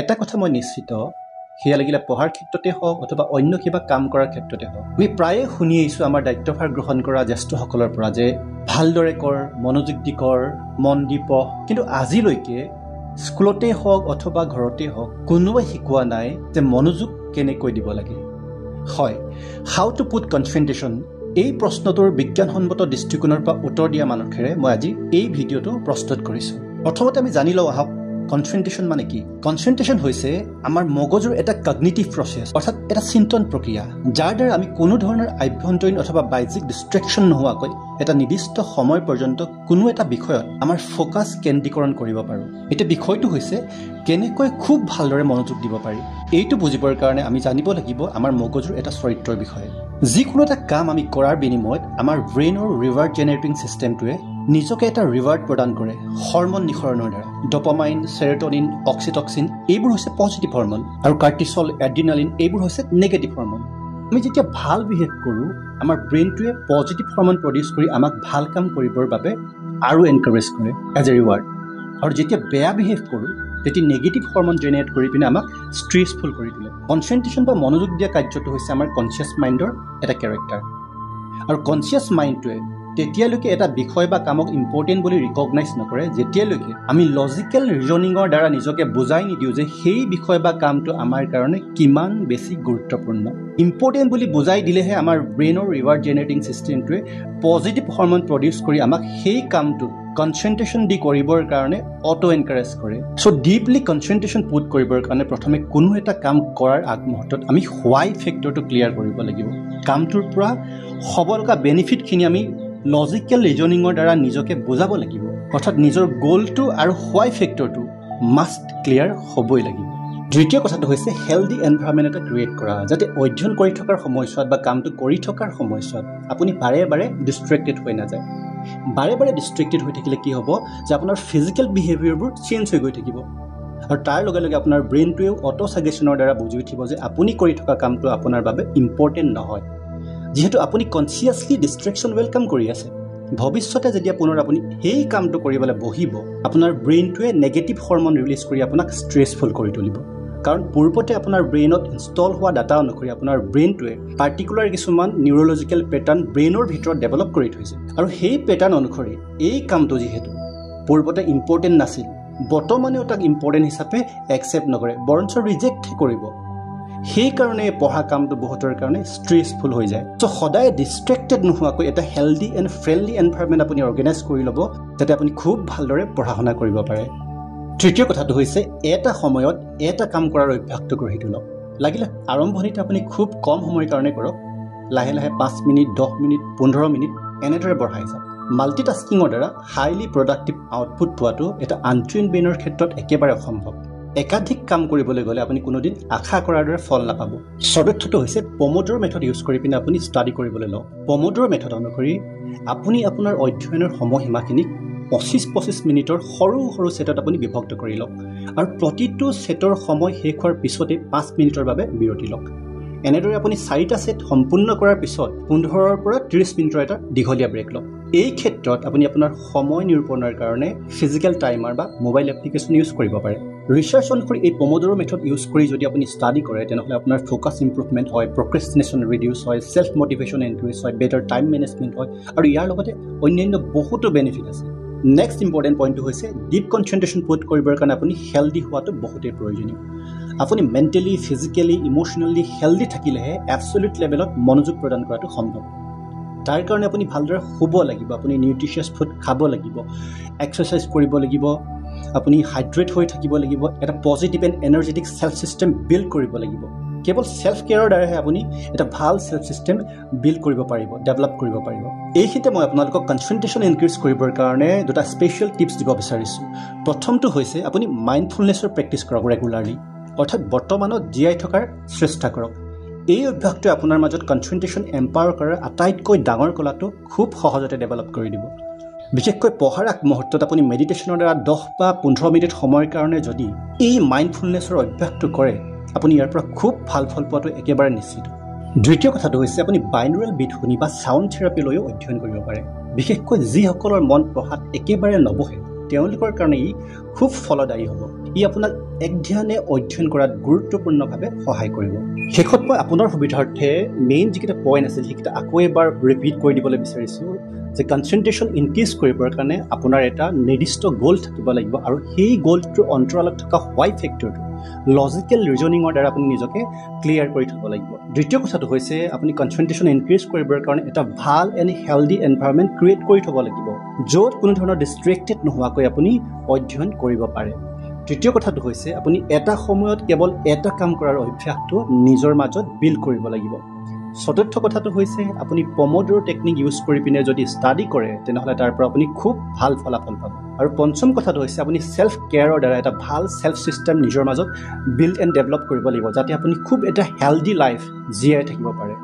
এটা কথা মই নিশ্চিত, সেয়া লাগিলে পঢ়াৰ ক্ষেত্ৰতে হওক অথবা অন্য কিবা কাম কৰাৰ ক্ষেত্ৰতে হওক, আমি প্ৰায়ে শুনি আহিছোঁ আমাৰ দায়িত্বভাৰ গ্ৰহণ কৰা জ্যেষ্ঠসকলৰ পৰা যে ভালদৰে কৰ, মনোযোগ দি কৰ, মন দি পঢ়। কিন্তু আজিলৈকে স্কুলতে হওক অথবা ঘৰতে হওক কোনোৱে শিকোৱা নাই যে মনোযোগ কেনেকৈ দিব লাগে। হয়, হাউ টু পুট কনচেন্ট্ৰেশ্যন, এই প্ৰশ্নটোৰ বিজ্ঞানসন্মত দৃষ্টিকোণৰ পৰা উত্তৰ দিয়া মানুহেৰে মই আজি এই ভিডিঅ'টো প্ৰস্তুত কৰিছোঁ। প্ৰথমতে আমি জানি লওঁ আহক কনচেন্ট্ৰেশ্যন মানে কি। কনচেন্ট্ৰেশ্যন হৈছে আমাৰ মগজুৰ এটা কগনিটিভ প্ৰচেছ, অৰ্থাৎ এটা চিন্তন প্ৰক্ৰিয়া, যাৰ দ্বাৰা আমি কোনো ধৰণৰ আভ্যন্তৰীণ অথবা বাহ্যিক ডিষ্ট্ৰেকশ্যন নোহোৱাকৈ এটা নিৰ্দিষ্ট সময় পৰ্যন্ত কোনো এটা বিষয়ত আমাৰ ফ'কাছ কেন্দ্ৰীকৰণ কৰিব পাৰোঁ। এতিয়া বিষয়টো হৈছে কেনেকৈ খুব ভালদৰে মনোযোগ দিব পাৰি। এইটো বুজিবৰ কাৰণে আমি জানিব লাগিব আমাৰ মগজুৰ এটা চৰিত্ৰৰ বিষয়ে। যিকোনো এটা কাম আমি কৰাৰ বিনিময়ত আমাৰ ব্ৰেইনৰ ৰিৱাৰ্ড জেনেৰেটিং ছিষ্টেমটোৱে নিজকে এটা ৰিৱাৰ্ড প্ৰদান কৰে হৰমন নিঃসৰণৰ দ্বাৰা। ডপামাইন, চেৰ'টনিন, অক্সিটক্সিন এইবোৰ হৈছে পজিটিভ হৰমন, আৰু কাৰ্টিছল, এড্ৰিনালিন এইবোৰ হৈছে নেগেটিভ হৰমন। আমি যেতিয়া ভাল বিহেভ কৰোঁ, আমাৰ ব্ৰেইনটোৱে পজিটিভ হৰমন প্ৰডিউচ কৰি আমাক ভাল কাম কৰিবৰ বাবে আৰু এনকাৰেজ কৰে এজ এ ৰিৱাৰ্ড, আৰু যেতিয়া বেয়া বিহেভ কৰোঁ তেতিয়া নেগেটিভ হৰমন জেনেৰেট কৰি পিনে আমাক ষ্ট্ৰেছফুল কৰি তোলে। কনচেন্ট্ৰেশ্যন বা মনোযোগ দিয়া কাৰ্যটো হৈছে আমাৰ কনচিয়াছ মাইণ্ডৰ এটা কেৰেক্টাৰ, আৰু কনচিয়াছ মাইণ্ডটোৱে তেতিয়ালৈকে এটা বিষয় বা কামক ইম্পৰ্টেণ্ট বুলি ৰিকগনাইজ নকৰে যেতিয়ালৈকে আমি লজিকেল ৰিজনিঙৰ দ্বাৰা নিজকে বুজাই নিদিওঁ যে সেই বিষয় বা কামটো আমাৰ কাৰণে কিমান বেছি গুৰুত্বপূৰ্ণ। ইম্পৰ্টেণ্ট বুলি বুজাই দিলেহে আমাৰ ব্ৰেইনৰ ৰিৱাৰ্ড জেনেৰেটিং ছিষ্টেমটোৱে পজিটিভ হৰমন প্ৰডিউচ কৰি আমাক সেই কামটো কনচেন্ট্ৰেশ্যন দি কৰিবৰ কাৰণে অটো এনকাৰেজ কৰে। চ' ডিপলি কনচেন্ট্ৰেশ্যন পুট কৰিবৰ কাৰণে প্ৰথমে কোনো এটা কাম কৰাৰ আগমুহূৰ্তত আমি হোৱাই ফেক্টৰটো ক্লিয়াৰ কৰিব লাগিব। কামটোৰ পৰা হ'ব লগা বেনিফিটখিনি আমি লজিকেল ৰিজনিঙৰ দ্বাৰা নিজকে বুজাব লাগিব, অৰ্থাৎ নিজৰ গ'লটো আৰু হোৱাই ফেক্টৰটো মাষ্ট ক্লিয়াৰ হ'বই লাগিব। দ্বিতীয় কথাটো হৈছে হেল্ডি এনভাইৰনমেণ্ট এটা ক্ৰিয়েট কৰা, যাতে অধ্যয়ন কৰি থকাৰ সময়ছোৱাত বা কামটো কৰি থকাৰ সময়ছোৱাত আপুনি বাৰে বাৰে ডিষ্ট্ৰেক্টেড হৈ নাযায়। বাৰে বাৰে ডিষ্ট্ৰেক্টেড হৈ থাকিলে কি হ'ব যে আপোনাৰ ফিজিকেল বিহেভিয়াৰবোৰ চেঞ্জ হৈ গৈ থাকিব, আৰু তাৰ লগে লগে আপোনাৰ ব্ৰেইনটোৱেও অটো ছাজেশ্যনৰ দ্বাৰা বুজি উঠিব যে আপুনি কৰি থকা কামটো আপোনাৰ বাবে ইম্পৰ্টেণ্ট নহয়, যিহেতু আপুনি কনচিয়াছলি ডিষ্ট্ৰেকশ্যন ৱেলকাম কৰি আছে। ভৱিষ্যতে যেতিয়া পুনৰ আপুনি সেই কামটো কৰিবলৈ বহিব, আপোনাৰ ব্ৰেইনটোৱে নেগেটিভ হৰমন ৰিলিজ কৰি আপোনাক ষ্ট্ৰেছফুল কৰি তুলিব, কাৰণ পূৰ্বতে আপোনাৰ ব্ৰেইনত ইনষ্টল হোৱা ডাটা অনুসৰি আপোনাৰ ব্ৰেইনটোৱে পাৰ্টিকুলাৰ কিছুমান নিউৰলজিকেল পেটাৰ্ণ ব্ৰেইনৰ ভিতৰত ডেভেলপ কৰি থৈছে, আৰু সেই পেটাৰ্ণ অনুসৰি এই কামটো যিহেতু পূৰ্বতে ইম্পৰ্টেণ্ট নাছিল, বৰ্তমানেও তাক ইম্পৰ্টেণ্ট হিচাপে একচেপ্ট নকৰে, বৰঞ্চ ৰিজেক্টহে কৰিব। সেইকাৰণে পঢ়া কামটো বহুতৰ কাৰণে ষ্ট্ৰেছফুল হৈ যায়। চ' সদায় ডিষ্ট্ৰেক্টেড নোহোৱাকৈ এটা হেল্ডি এণ্ড ফ্ৰেণ্ডলি এনভাইৰনমেণ্ট আপুনি অৰ্গেনাইজ কৰি ল'ব, যাতে আপুনি খুব ভালদৰে পঢ়া শুনা কৰিব পাৰে। তৃতীয় কথাটো হৈছে এটা সময়ত এটা কাম কৰাৰ অভ্যাসটো গঢ়ি তোলক। লাগিলে আৰম্ভণিতে আপুনি খুব কম সময়ৰ কাৰণে কৰক, লাহে লাহে 5 মিনিট, 10 মিনিট, 15 মিনিট এনেদৰে বঢ়াই যাওক। মাল্টিটাস্কিঙৰ দ্বাৰা হাইলি প্ৰডাক্টিভ আউটপুট পোৱাটো এটা আনট্ৰেইন ব্ৰেইনৰ ক্ষেত্ৰত একেবাৰে অসম্ভৱ। একাধিক কাম কৰিবলৈ গ'লে আপুনি কোনোদিন আশা কৰাৰ দৰে ফল নাপাব। চতুৰ্থটো হৈছে পম'ড'ৰ মেথড ইউজ কৰি পিনে আপুনি ষ্টাডি কৰিবলৈ লওক। পম'ড'ৰ মেথড অনুসৰি আপুনি আপোনাৰ অধ্যয়নৰ সময়সীমাখিনিক 25-25 মিনিটৰ সৰু সৰু ছেটত আপুনি বিভক্ত কৰি লওক, আৰু প্ৰতিটো ছেটৰ সময় শেষ হোৱাৰ পিছতে 5 মিনিটৰ বাবে বিৰতি লওক। এনেদৰে আপুনি 4টা ছেট সম্পূৰ্ণ কৰাৰ পিছত 15ৰ পৰা 30 মিনিটৰ এটা দীঘলীয়া ব্ৰেক লওক। এই ক্ষেত্ৰত আপুনি আপোনাৰ সময় নিৰূপণৰ কাৰণে ফিজিকেল টাইমাৰ বা মোবাইল এপ্লিকেশ্যন ইউজ কৰিব পাৰে। ৰিচাৰ্চ অনুসৰি এই পম'ড'ৰ মেথড ইউজ কৰি যদি আপুনি ষ্টাডি কৰে, তেনেহ'লে আপোনাৰ ফ'কাছ ইম্প্ৰুভমেণ্ট হয়, প্ৰক্ৰেষ্টিনেশ্যন ৰিডিউচ হয়, ছেল্ফ মটিভেশ্যন ইনক্ৰিজ হয়, বেটাৰ টাইম মেনেজমেণ্ট হয়, আৰু ইয়াৰ লগতে অন্যান্য বহুতো বেনিফিট আছে। নেক্সট ইম্পৰ্টেণ্ট পইণ্টটো হৈছে ডিপ কনচেন্ট্ৰেশ্যন পুট কৰিবৰ কাৰণে আপুনি হেল্ডি হোৱাটো বহুতেই প্ৰয়োজনীয়। আপুনি মেণ্টেলি, ফিজিকেলি, ইম'চনেলি হেল্ডি থাকিলেহে এবছলিউট লেভেলত মনোযোগ প্ৰদান কৰাটো সম্ভৱ। তাৰ কাৰণে আপুনি ভালদৰে শুব লাগিব, আপুনি নিউট্ৰিচিয়াছ ফুড খাব লাগিব, এক্সাৰচাইজ কৰিব লাগিব, আপুনি হাইড্ৰেট হৈ থাকিব লাগিব, এটা positive and energetic self system build কৰিব লাগিব। কেৱল ছেল্ফ কেয়াৰৰ দ্বাৰাহে আপুনি এটা ভাল ছেল্ফ ছিষ্টেম বিল্ড কৰিব পাৰিব, ডেভেলপ কৰিব পাৰিব। এইখিনিতে মই আপোনালোকক কনচেন্ট্ৰেশ্যন ইনক্ৰিজ কৰিবৰ কাৰণে দুটা স্পেচিয়েল টিপছ দিব বিচাৰিছোঁ। প্ৰথমটো হৈছে আপুনি মাইণ্ডফুলনেছৰ প্ৰেক্টিছ কৰক ৰেগুলাৰলি, অৰ্থাৎ বৰ্তমানত জীয়াই থকাৰ চেষ্টা কৰক। এই অভ্যাসটোৱে আপোনাৰ মাজত কনচেন্ট্ৰেশ্যন এম্পাৱাৰ কৰাৰ আটাইতকৈ ডাঙৰ কলাটো খুব সহজতে ডেভেলপ কৰি দিব। বিশেষকৈ পঢ়াৰ আগমুহূৰ্তত আপুনি মেডিটেশ্যনৰ দ্বাৰা 10 বা 15 মিনিট সময়ৰ কাৰণে যদি এই মাইণ্ডফুলনেছৰ অভ্যাসটো কৰে, আপুনি ইয়াৰ পৰা খুব ভাল ফল পোৱাটো একেবাৰে নিশ্চিত। দ্বিতীয় কথাটো হৈছে আপুনি বাইনোৰেল বিট শুনি বা চাউণ্ড থেৰাপি লৈও অধ্যয়ন কৰিব পাৰে। বিশেষকৈ যিসকলৰ মন পঢ়াত একেবাৰে নবহে, তেওঁলোকৰ কাৰণে ই খুব ফলদায়ী হ'ব। ই আপোনাক একধ্যানে অধ্যয়ন কৰাত গুৰুত্বপূৰ্ণভাৱে সহায় কৰিব শেষত মই আপোনাৰ সুবিধাৰ্থে মেইন যিকেইটা পইণ্ট আছিল সেইকেইটা আকৌ এবাৰ ৰিপিট কৰি দিবলৈ বিচাৰিছোঁ যে কনচেনট্ৰেশ্যন ইনক্ৰিজ কৰিবৰ কাৰণে আপোনাৰ এটা নিৰ্দিষ্ট গ'ল থাকিব লাগিব আৰু সেই গ'লটোৰ অন্তৰালত থকা হোৱাই ফেক্টৰটো লজিকেল ৰিজনিঙৰ দ্বাৰা আপুনি নিজকে ক্লিয়াৰ কৰি থ'ব লাগিব দ্বিতীয় কথাটো হৈছে আপুনি কনচেনট্ৰেশ্যন ইনক্ৰিজ কৰিবৰ কাৰণে এটা ভাল এণ্ড হেল্ডি এনভাইৰনমেণ্ট ক্ৰিয়েট কৰি থ'ব লাগিব য'ত কোনো ধৰণৰ ডিষ্ট্ৰেক্টেড নোহোৱাকৈ আপুনি অধ্যয়ন কৰিব পাৰে তৃতীয় কথাটো হৈছে আপুনি এটা সময়ত কেৱল এটা কাম কৰাৰ অভ্যাসটো নিজৰ মাজত বিল্ড কৰিব লাগিব চতুৰ্থ কথাটো হৈছে আপুনি পমডোৰ টেকনিক ইউজ কৰি পিনে যদি ষ্টাডি কৰে তেনেহ'লে তাৰ পৰা আপুনি খুব ভাল ফলাফল পাব আৰু পঞ্চম কথাটো হৈছে আপুনি সেলফ কেয়াৰৰ দ্বাৰা এটা ভাল সেলফ সিস্টেম নিজৰ মাজত বিল্ড এণ্ড ডেভেলপ কৰিব লাগিব যাতে আপুনি খুব এটা হেল্ডি লাইফ জীয়াই থাকিব পাৰে